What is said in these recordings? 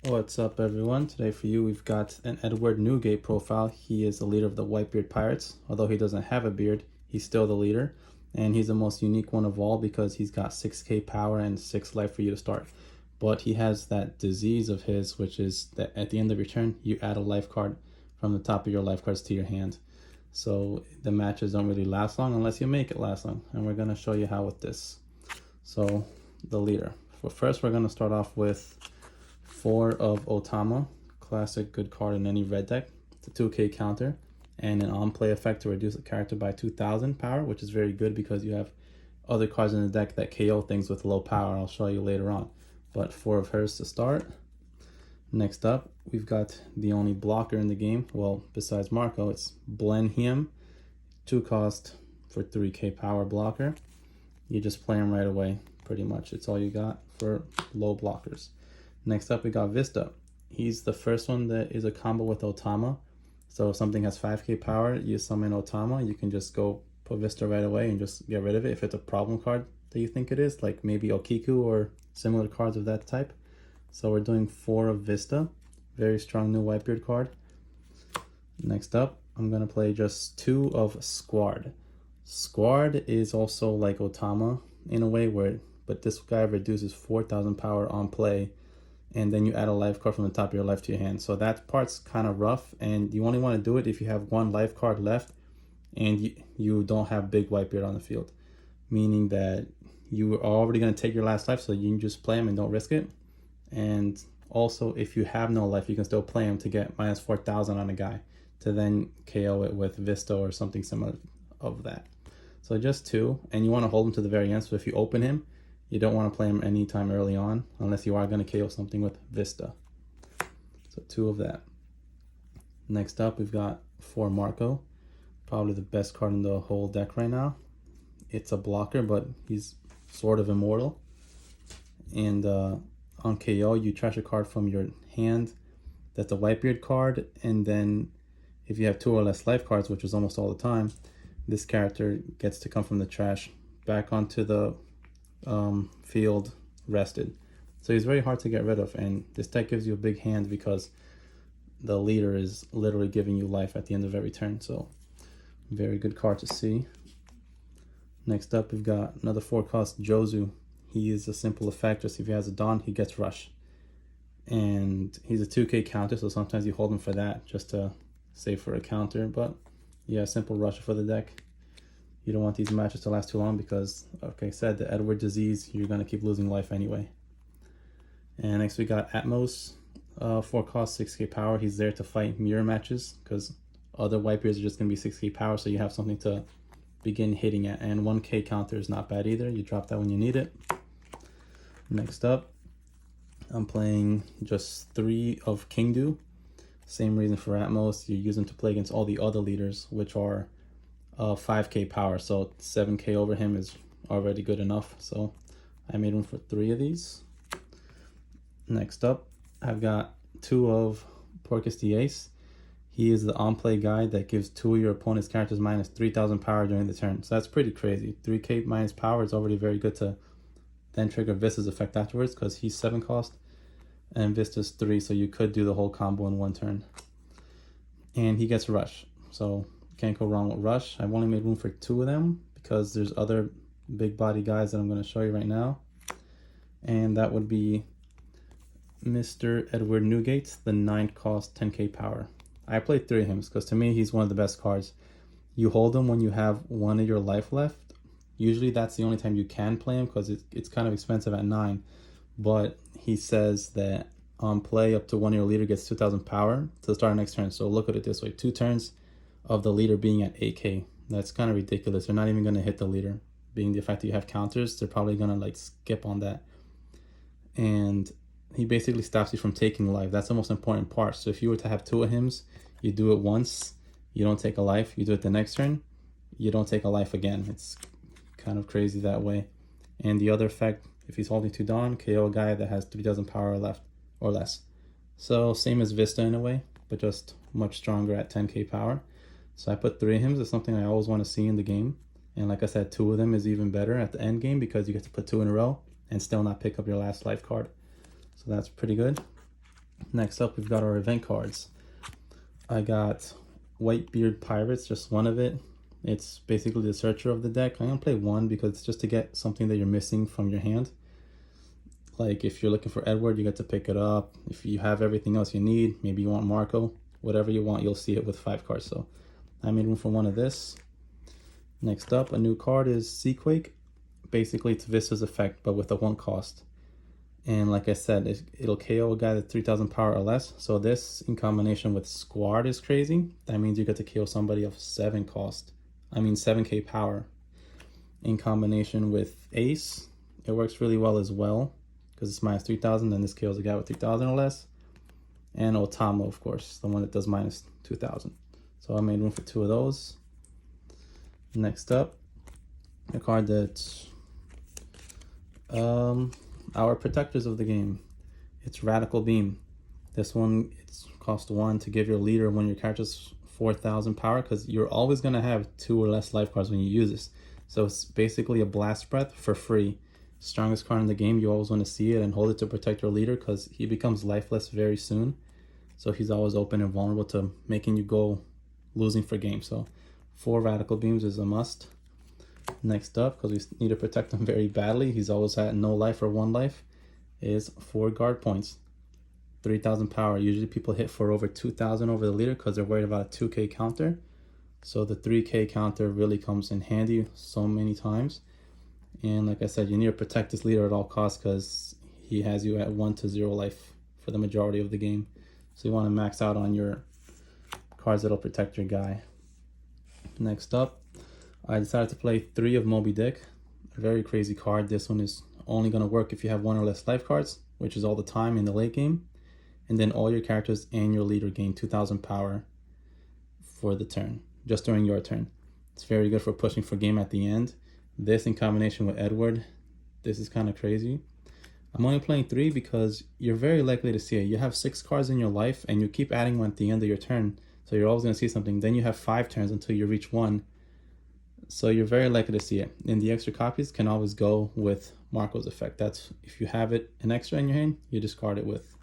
What's up, everyone? Today for you we've got an Edward Newgate profile. He is the leader of the Whitebeard Pirates. Although he doesn't have a beard, he's still the leader, and he's the most unique one of all because he's got 6k power and 6 life for you to start. But he has that disease of his, which is that at the end of your turn you add a life card from the top of your life cards to your hand. So the matches don't really last long unless you make it last long, and we're going to show you how with this. So the leader. First we're going to start off with 4 of Otama, classic good card in any red deck. It's a 2k counter and an on-play effect to reduce a character by 2000 power, which is very good because you have other cards in the deck that KO things with low power. I'll show you later on. But 4 of hers to start. Next up, we've got the only blocker in the game, well, besides Marco, it's Blenheim. 2 cost for 3k power blocker. You just play him right away, pretty much. It's all you got for low blockers. Next up, we got Vista. He's the first one that is a combo with Otama. So if something has 5k power, you summon Otama, you can just go put Vista right away and just get rid of it if it's a problem card that you think it is, like maybe Okiku or similar cards of that type. So we're doing 4 of Vista. Very strong new Whitebeard card. Next up, I'm going to play just 2 of Squad. Squad is also like Otama in a way, but this guy reduces 4000 power on play, and then you add a life card from the top of your life to your hand. So that part's kind of rough, and you only want to do it if you have 1 life card left and you don't have big Whitebeard on the field, meaning that you are already going to take your last life, so you can just play him and don't risk it. And also, if you have no life, you can still play him to get minus 4000 on a guy to then KO it with Vista or something similar of that. So just 2, and you want to hold him to the very end, so if you open him, you don't want to play him anytime early on unless you are going to KO something with Vista. So 2 of that. Next up, we've got 4 Marco. Probably the best card in the whole deck right now. It's a blocker, but he's sort of immortal. And on KO, you trash a card from your hand that's a Whitebeard card, and then if you have 2 or less life cards, which is almost all the time, this character gets to come from the trash back onto the field rested. So he's very hard to get rid of, and this deck gives you a big hand because the leader is literally giving you life at the end of every turn. So very good card to see. Next up, we've got another 4 cost Jozu. He is a simple effect. Just if he has a Dawn, he gets rush, and he's a 2k counter, so sometimes you hold him for that just to save for a counter. But yeah, simple rush for the deck. You don't want these matches to last too long because, like I said, the Edward disease, you're going to keep losing life anyway. And next we got Atmos, 4 cost, 6k power. He's there to fight mirror matches because other Whitebeards are just going to be 6k power, so you have something to begin hitting at. And 1k counter is not bad either. You drop that when you need it. Next up, I'm playing just 3 of Kingdu. Same reason for Atmos. You use them to play against all the other leaders, which are 5k power, so 7k over him is already good enough. So I made room for 3 of these. Next up, I've got 2 of Porcus the Ace. He is the on-play guy that gives 2 of your opponent's characters minus 3000 power during the turn. So that's pretty crazy. 3k minus power is already very good to then trigger Vista's effect afterwards because he's 7 cost and Vista's 3, so you could do the whole combo in 1 turn. And he gets rush, so can't go wrong with rush. I've only made room for 2 of them because there's other big body guys that I'm going to show you right now. And that would be Mr. Edward Newgate, the 9 cost 10k power. I played 3 of him because to me he's one of the best cards. You hold him when you have 1 of your life left. Usually that's the only time you can play him because it's kind of expensive at 9. But he says that on play up to 1 of your leader gets 2000 power to start next turn. So look at it this way, 2 turns of the leader being at 8k. That's kind of ridiculous. They're not even going to hit the leader. Being the fact that you have counters, they're probably going to like skip on that. And he basically stops you from taking life. That's the most important part. So if you were to have 2 of him, you do it once, you don't take a life. You do it the next turn, you don't take a life again. It's kind of crazy that way. And the other effect, if he's holding 2 Dawn, KO a guy that has 3000 power left or less. So same as Vista in a way, but just much stronger at 10k power. So I put 3 of him. It's something I always want to see in the game. And like I said, 2 of them is even better at the end game because you get to put 2 in a row and still not pick up your last life card. So that's pretty good. Next up, we've got our event cards. I got Whitebeard Pirates, just one of it. It's basically the searcher of the deck. I'm gonna play one because it's just to get something that you're missing from your hand. Like if you're looking for Edward, you get to pick it up. If you have everything else you need, maybe you want Marco, whatever you want, you'll see it with 5 cards. So I made room for one of this. Next up, a new card is Seaquake. Basically, it's Vista's effect, but with a 1 cost. And like I said, it'll KO a guy that's 3,000 power or less. So this, in combination with Squad, is crazy. That means you get to KO somebody of 7 cost. I mean 7k power. In combination with Ace, it works really well as well, because it's minus 3,000, then this KOs a guy with 3,000 or less. And Otama, of course, the one that does minus 2,000. So I made room for 2 of those. Next up, a card that's our protectors of the game. It's Radical Beam. This one, it's cost 1 to give your leader one of your characters 4,000 power, because you're always going to have 2 or less life cards when you use this. So it's basically a blast breath for free. Strongest card in the game, you always want to see it and hold it to protect your leader, because he becomes lifeless very soon. So he's always open and vulnerable to making you go losing for game. So 4 Radical Beams is a must. Next up, because we need to protect him very badly, he's always at no life or 1 life, is 4 guard points. 3,000 power. Usually people hit for over 2,000 over the leader because they're worried about a 2k counter. So the 3k counter really comes in handy so many times. And like I said, you need to protect this leader at all costs because he has you at 1 to 0 life for the majority of the game. So you want to max out on your cards that'll protect your guy. Next up, I decided to play 3 of Moby Dick. A very crazy card. This one is only going to work if you have 1 or less life cards, which is all the time in the late game. And then all your characters and your leader gain 2,000 power for the turn, just during your turn. It's very good for pushing for game at the end. This in combination with Edward, this is kind of crazy. I'm only playing 3 because you're very likely to see it. You have 6 cards in your life and you keep adding one at the end of your turn. So you're always going to see something. Then you have 5 turns until you reach 1. So you're very likely to see it. And the extra copies can always go with Marco's effect. That's if you have it an extra in your hand, you discard it with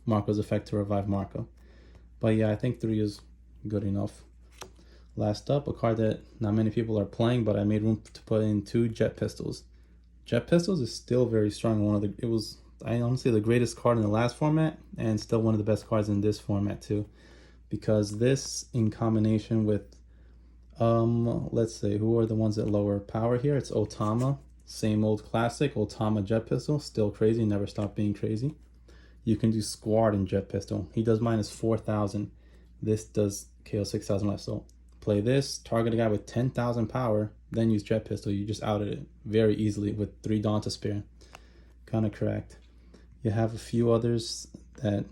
Marco's effect to revive Marco. But yeah, I think 3 is good enough. Last up, a card that not many people are playing, but I made room to put in 2 Jet Pistols. Jet Pistols is still very strong. It was, I honestly, the greatest card in the last format, and still one of the best cards in this format too. Because this, in combination with, let's say, who are the ones that lower power here? It's Otama, same old classic, Otama Jet Pistol, still crazy, never stop being crazy. You can do Squad in Jet Pistol. He does minus 4,000. This does KO 6,000 left. So play this, target a guy with 10,000 power, then use Jet Pistol. You just outed it very easily with 3 Dawn to spare. Kind of correct. You have a few others that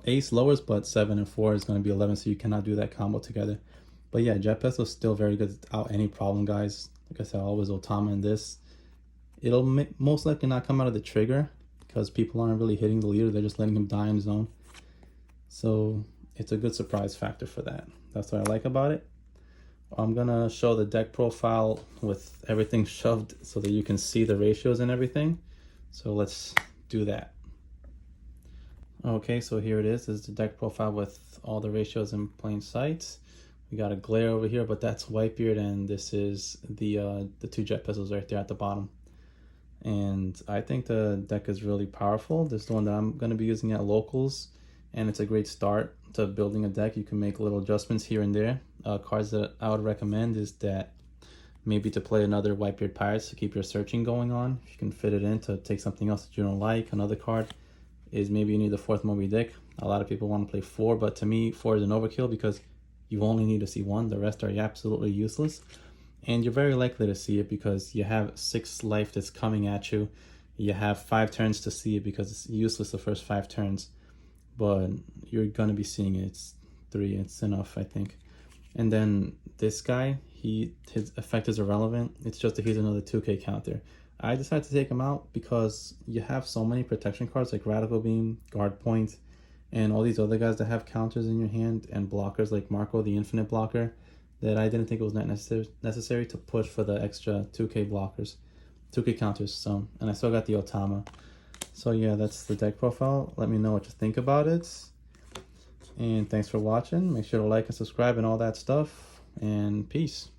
Ace lowers, but 7 and 4 is going to be 11, so you cannot do that combo together. But yeah, Jet Pistol is still very good without any problem, guys. Like I said, always Otama in this. It'll most likely not come out of the trigger because people aren't really hitting the leader. They're just letting him die in his zone. So it's a good surprise factor for that. That's what I like about it. I'm going to show the deck profile with everything shoved so that you can see the ratios and everything. So let's do that. Okay, so here it is. This is the deck profile with all the ratios in plain sight. We got a glare over here, but that's Whitebeard, and this is the 2 Jet Pistols right there at the bottom. And I think the deck is really powerful. This is the one that I'm going to be using at locals, and it's a great start to building a deck. You can make little adjustments here and there. Cards that I would recommend is that maybe to play another Whitebeard Pirates to keep your searching going on. If you can fit it in to take something else that you don't like. Another card is maybe you need the 4th Moby Dick. A lot of people want to play 4, but to me 4 is an overkill because you only need to see 1. The rest are absolutely useless. And you're very likely to see it because you have 6 life that's coming at you. You have 5 turns to see it because it's useless the first 5 turns. But you're going to be seeing it. It's 3. It's enough, I think. And then this guy, his effect is irrelevant. It's just that he's another 2k counter. I decided to take him out because you have so many protection cards like Radical Beam, Guard Point, and all these other guys that have counters in your hand and blockers like Marco, the infinite blocker, that I didn't think it was not necessary to push for the extra 2k blockers, 2k counters. So, and I still got the Otama. So yeah, that's the deck profile. Let me know what you think about it. And thanks for watching. Make sure to like and subscribe and all that stuff. And peace.